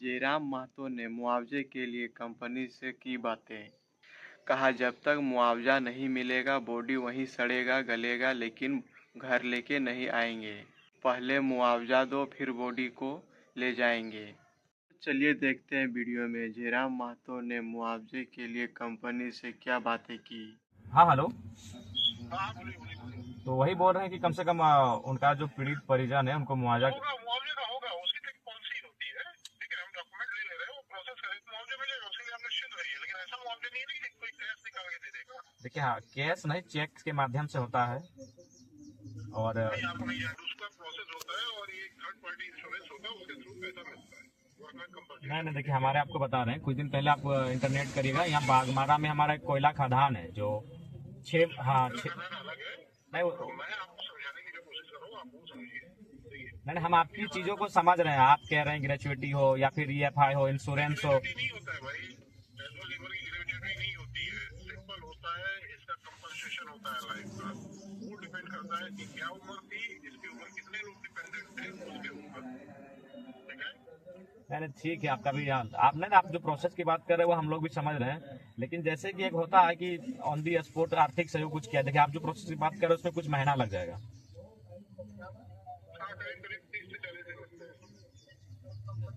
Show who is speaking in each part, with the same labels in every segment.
Speaker 1: जयराम महतो ने मुआवजे के लिए कंपनी से की बातें। कहा जब तक मुआवजा नहीं मिलेगा बॉडी वहीं सड़ेगा गलेगा, लेकिन घर लेके नहीं आएंगे। पहले मुआवजा दो फिर बॉडी को ले जाएंगे। चलिए देखते हैं वीडियो में जयराम महतो ने मुआवजे के लिए कंपनी से क्या बातें की।
Speaker 2: हाँ हेलो।
Speaker 3: हाँ, बोलिए बोलिए बोलिए।
Speaker 2: तो वही बोल रहे हैं कि कम से कम उनका जो पीड़ित परिजन है उनको मुआवजा।
Speaker 3: मुआवजे का होगा, उसकी तो एक पॉलिसी होती है। ठीक है, हम डॉक्यूमेंट ले ले रहे हैं, वो प्रोसेस करें तो मुआवजा मिलेगा, उसके लिए आप निश्चिंत रहिए। लेकिन ऐसा मुआवजा नहीं है कि कोई कैश निकाल के दे देगा।
Speaker 2: देखिए हाँ, कैश नहीं चेक के माध्यम से होता है। और
Speaker 3: नहीं, आपको नहीं याद, उसका प्रोसेस होता है और ये थर्ड पार्टी इंश्योरेंस होता है, उसके थ्रू पैसा मिलता है।
Speaker 2: नहीं देखिए, हमारे आपको बता रहे हैं, कुछ दिन पहले आप इंटरनेट करिएगा, यहाँ बागमारा में हमारा एक कोयला खदान है जो नहीं
Speaker 3: मैं आपको समझाने की जो कोशिश कर रहा हूँ, आप वो समझिए।
Speaker 2: नहीं, हम आपकी चीजों को समझ रहे हैं। आप कह रहे हैं ग्रेचुइटी हो या फिर EFI हो, इंश्योरेंस हो।
Speaker 3: नहीं होता है भाई, कैजुअल लेबर की ग्रेचुइटी नहीं होती है। सिंपल होता है, इसका कंपनसेशन होता है लाइफ का। वो डिपेंड करता है कि क्या उम्र थी, इसकी उम्र कितने लोग डिपेंडेंट थे उसके ऊपर। ठीक है,
Speaker 2: नहीं ठीक है, आपका भी आप जो प्रोसेस की बात कर रहे हैं वो हम लोग भी समझ रहे हैं। लेकिन जैसे कि एक होता है कि ऑन दी स्पॉट आर्थिक सहयोग कुछ किया, देखिए आप जो प्रोसेस की बात कर रहे हैं उसमें कुछ महीना लग जाएगा।
Speaker 3: करीब 30 से 40 दिन लगते हैं।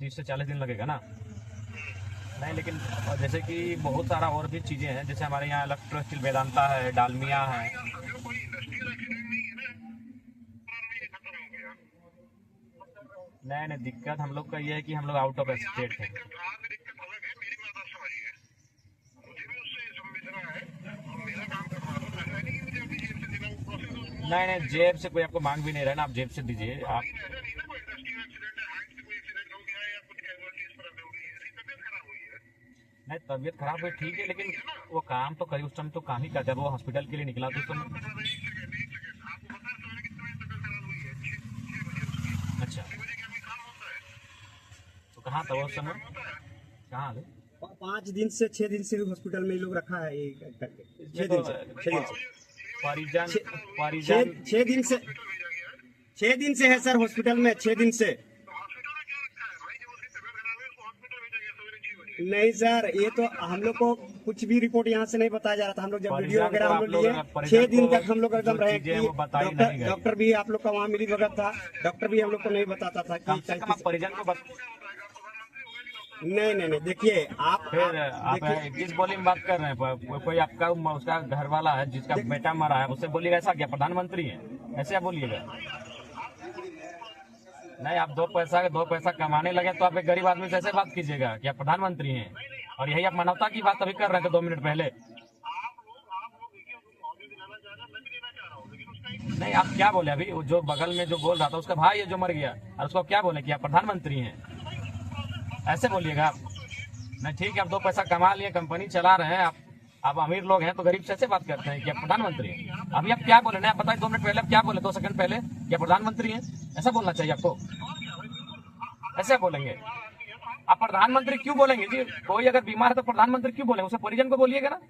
Speaker 2: 30 से 40 दिन लगेगा ना। नहीं लेकिन जैसे कि बहुत सारा और भी चीजें हैं, जैसे हमारे यहाँ इलेक्ट्रो स्टील वेदांता है, डालमिया है।
Speaker 3: कोई इंडस्ट्रियल एक्सीडेंट नहीं है ना, ये खत्म हो गया।
Speaker 2: नहीं दिक्कत हम लोग का ये है कि हम लोग आउट ऑफ स्टेट है।
Speaker 3: दिक्कत अलग है, मेरी बात समझिए। मुझे भी उससे संवेदना है, मेरा काम कर रहा था। ऐसा नहीं कि मुझे अपनी जेब से देना, वो प्रोसेस
Speaker 2: नहीं जेब से कोई आपको मांग भी नहीं रहा ना, आप जेब से दीजिए। आप
Speaker 3: ऐसा नहीं ना, कोई इंडस्ट्रियल एक्सीडेंट है, हाइट से कोई एक्सीडेंट हो गया या कुछ कैजुअलिटीज पर हो गई, ऐसी तबीयत खराब हुई है।
Speaker 2: नहीं तबीयत खराब हुई ठीक है, लेकिन वो काम तो करी, उस टाइम तो काम ही करता है। वो हॉस्पिटल के लिए निकला तो उस टाइम।
Speaker 3: आपको पता है सवेरे कितने बजे तबीयत खराब हुई है? 6 बजे उसकी।
Speaker 2: अच्छा
Speaker 3: 6 बजे क्या कोई काम होता है?
Speaker 2: तो कहाँ था वो समय,
Speaker 3: होता है।
Speaker 2: कहाँ थे?
Speaker 4: 5 दिन से 6 दिन से भी हॉस्पिटल में ये लोग रखा है। ये करके 6 दिन से 6 दिन से
Speaker 2: परिजन
Speaker 4: 6 दिन से 6 दिन से है सर हॉस्पिटल में। 6 दिन से
Speaker 3: हॉस्पिटल में क्या रखा है भाई? जब उसकी तबीयत खराब है उसको हॉस्पिटल भेजा गया सवेरे 6 बजे।
Speaker 4: नहीं सर, ये तो हम लोग को कुछ भी रिपोर्ट यहाँ से नहीं बताया जा रहा था। हम लोग जब वीडियो वगैरह हम लोग लिए 6 दिन तक हम लोग एकदम रहे कि डॉक्टर भी आप लोग का वहाँ मिली भगत था। डॉक्टर भी हम लोग को नहीं बताता था
Speaker 2: कम
Speaker 4: कि
Speaker 2: से कम आप परिजन को
Speaker 4: नहीं देखिए आप
Speaker 2: फिर आप किस बोली में बात कर रहे हैं? कोई आपका उसका घर वाला है जिसका बेटा मरा है, उससे बोलिएगा ऐसा क्या प्रधानमंत्री है? ऐसे आप बोलिएगा। नहीं, आप दो पैसा कमाने लगे तो आप एक गरीब आदमी से ऐसे बात कीजिएगा कि आप प्रधानमंत्री हैं। और यही आप मानवता की बात अभी कर रहे थे 2 मिनट पहले। नहीं आप क्या बोले अभी? वो जो बगल में जो बोल रहा था उसका भाई है जो मर गया, और उसको क्या बोले कि आप प्रधानमंत्री हैं? ऐसे बोलिएगा आप। नहीं ठीक है, आप 2 पैसा कमा लिए, कंपनी चला रहे हैं, आप अमीर लोग हैं तो गरीब से ऐसे बात करते हैं कि आप प्रधानमंत्री हैं। अभी आप क्या बोले? नहीं आप बताइए, 2 मिनट पहले आप क्या बोले? 2 सेकंड पहले कि आप प्रधानमंत्री हैं? ऐसा बोलना चाहिए आपको। ऐसे बोलेंगे आप? प्रधानमंत्री क्यों बोलेंगे जी? कोई अगर बीमार है तो प्रधानमंत्री क्यों बोलेंगे? उसे परिजन को बोलिएगा ना।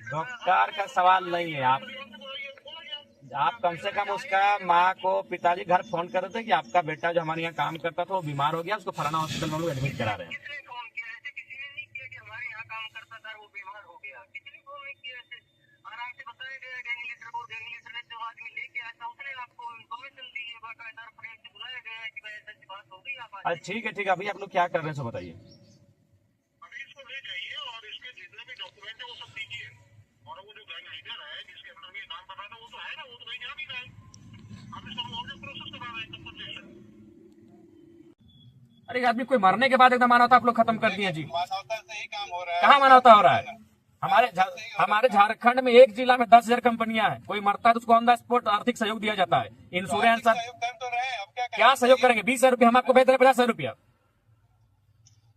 Speaker 2: डॉक्टर का सवाल नहीं है। आप कम से कम उसका माँ को पिताजी घर फोन कर रहे थे कि आपका बेटा जो हमारे यहाँ काम करता था वो बीमार हो गया, उसको फलाना हॉस्पिटल में लोग एडमिट करा रहे हैं। अरे ठीक है अभी आप लोग क्या कर रहे हैं सो बताइए।
Speaker 3: अभी इसको ले जाइए और इसके जितने भी डॉक्यूमेंट है वो सब दीजिए। और वो जो गैंग लीडर है जिसके अंदर में काम कर रहा था वो तो है ना, वो तो कहीं जा नहीं रहा है। हम इसका मुआवजा प्रोसेस करा रहे हैं, कंपनसेशन।
Speaker 2: अरे आदमी कोई मरने के बाद एकदम मानवता आप लोग खत्म कर दिए जी।
Speaker 3: मानवता से ही काम हो रहा है।
Speaker 2: कहाँ मानवता हो रहा है? हमारे झारखंड में एक जिला में 10,000 कंपनियां हैं। कोई मरता है तो उसको ऑन द स्पॉट आर्थिक सहयोग दिया जाता है। इंश्योरेंस
Speaker 3: तो रहे हैं, अब
Speaker 2: क्या सहयोग करेंगे? 20,000 रुपया हम आपको भेज रहे हैं, 50,000 रुपया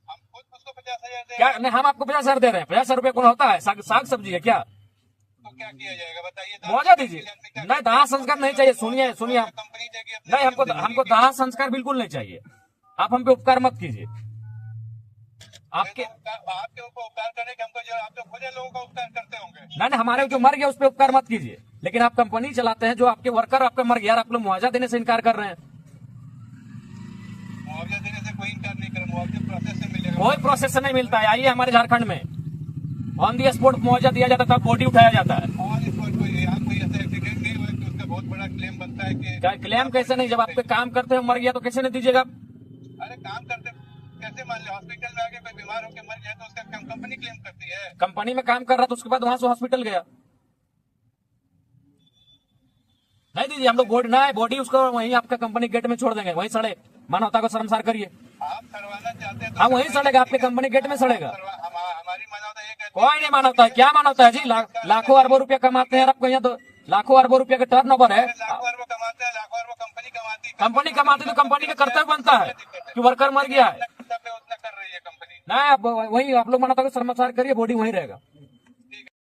Speaker 3: हम खुद उसको 50,000
Speaker 2: क्या? नहीं हम आपको 50,000 दे रहे हैं। 50,000 रुपया कौन होता है? साग सब्जी है क्या?
Speaker 3: तो क्या किया जाएगा बताइए?
Speaker 2: मुआवजा दीजिए। नहीं दाह संस्कार नहीं चाहिए। सुनिए
Speaker 3: कंपनी देगी।
Speaker 2: नहीं, हमको दाह संस्कार बिल्कुल नहीं चाहिए। आप हम पे उपकार मत कीजिए। आपके
Speaker 3: आपके ऊपर उपकार करने के हमको जो आप तो खुद लोगों का उपकार करते होंगे।
Speaker 2: नहीं, हमारे जो मर गया उस पर उपकार मत कीजिए, लेकिन आप कंपनी चलाते हैं, जो आपके वर्कर आपका मर गया, आप लोग मुआवजा देने से इनकार कर रहे हैं।
Speaker 3: मुआवजा देने से कोई इनकार नहीं करे, मुआवजा प्रोसेस से मिलेगा।
Speaker 2: कोई प्रोसेस से नहीं मिलता है। आइए हमारे झारखंड में ऑन दी स्पॉट मुआवजा दिया जाता था, बॉडी उठाया जाता है।
Speaker 3: और इस पर कोई ऐसा एक्सीडेंट नहीं हुआ कि उसका बहुत बड़ा क्लेम बनता है कि
Speaker 2: क्या क्लेम कैसे नहीं, जब आप पे काम करते हैं मर गया तो कैसे नहीं दीजिएगा?
Speaker 3: अरे काम करते कैसे मान लो हॉस्पिटल में आके कोई बीमार होकर मर जाए तो उसका कंपनी क्लेम करती है।
Speaker 2: कंपनी में काम कर रहा था, उसके बाद वहां से हॉस्पिटल गया, नहीं दीजिए हम लोग बॉडी ना है, बॉडी उसको वहीं आपका कंपनी गेट में छोड़ देंगे, वहीं सड़े। मानवता को शर्मसार करिए।
Speaker 3: आप सड़वाना चाहते हैं
Speaker 2: हाँ वहीं सड़ेगा, आपके कंपनी गेट में सड़ेगा।
Speaker 3: हमारी मानवता ये कहती
Speaker 2: कोई नहीं मानवता है, क्या मानवता है जी? लाखों अरबों रुपया कमाते हैं आपको यहाँ, तो लाखों अरबों रुपया का टर्नओवर है।
Speaker 3: लाखों अरबों कमाते हैं, लाखों अरबों कंपनी कमाती है।
Speaker 2: कंपनी कमाती तो कंपनी का कर्तव्य बनता है कि वर्कर मर गया है,
Speaker 3: उतना कर रही है कंपनी।
Speaker 2: ना वही आप लोग मानवता को शर्मसार करिए, बॉडी वहीं रहेगा।